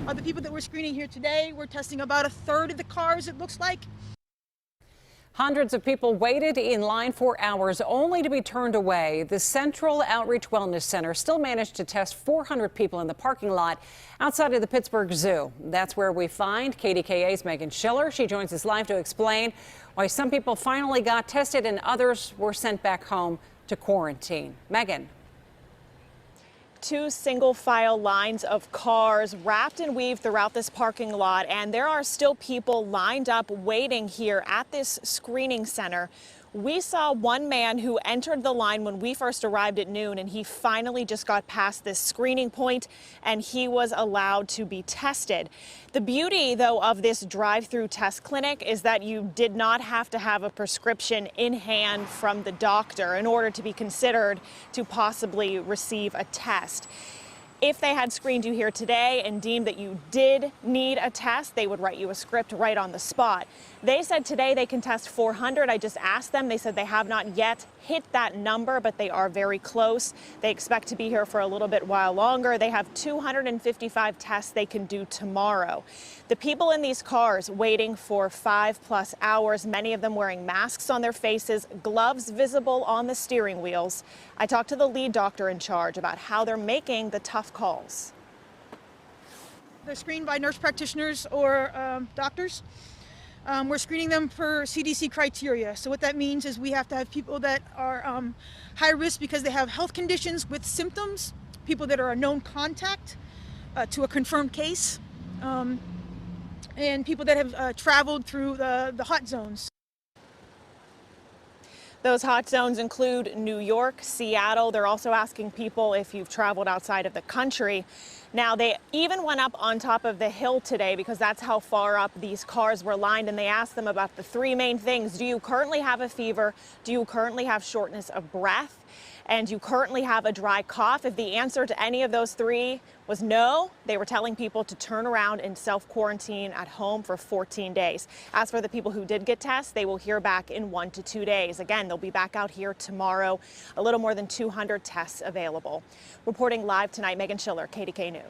The people that we're screening here today, we're testing about a third of the cars, it looks like. Hundreds of people waited in line for hours only to be turned away. The Central Outreach Wellness Center still managed to test 400 people in the parking lot outside of the Pittsburgh Zoo. That's where we find KDKA's Meghan Schiller. She joins us live to explain why some people finally got tested and others were sent back home to quarantine. Meghan. Two single file lines of cars wrapped and weaved throughout this parking lot, and there are still people lined up waiting here at this screening center. We saw one man who entered the line when we first arrived at noon, and he finally just got past this screening point and he was allowed to be tested. The beauty, though, of this drive-through test clinic is that you did not have to have a prescription in hand from the doctor in order to be considered to possibly receive a test. If they had screened you here today and deemed that you did need a test, they would write you a script right on the spot. They said today they can test 400. I just asked them. They said they have not yet hit that number, but they are very close. They expect to be here for a little bit while longer. They have 255 tests they can do tomorrow. The people in these cars waiting for 5+ hours, many of them wearing masks on their faces, gloves visible on the steering wheels. I talked to the lead doctor in charge about how they're making the tough calls. They're screened by nurse practitioners or doctors. We're screening them for CDC criteria. So what that means is we have to have people that are high risk because they have health conditions with symptoms, people that are a known contact to a confirmed case, and people that have traveled through the hot zones. Those hot zones include New York, Seattle. They're also asking people if you've traveled outside of the country. Now, they even went up on top of the hill today because that's how far up these cars were lined, and they asked them about the three main things. Do you currently have a fever? Do you currently have shortness of breath? And do you currently have a dry cough? If the answer to any of those three was no, they were telling people to turn around and self-quarantine at home for 14 days. As for the people who did get tests, they will hear back in 1 to 2 days. Again, they'll be back out here tomorrow. A little more than 200 tests available. Reporting live tonight, Meghan Schiller, KDKA News.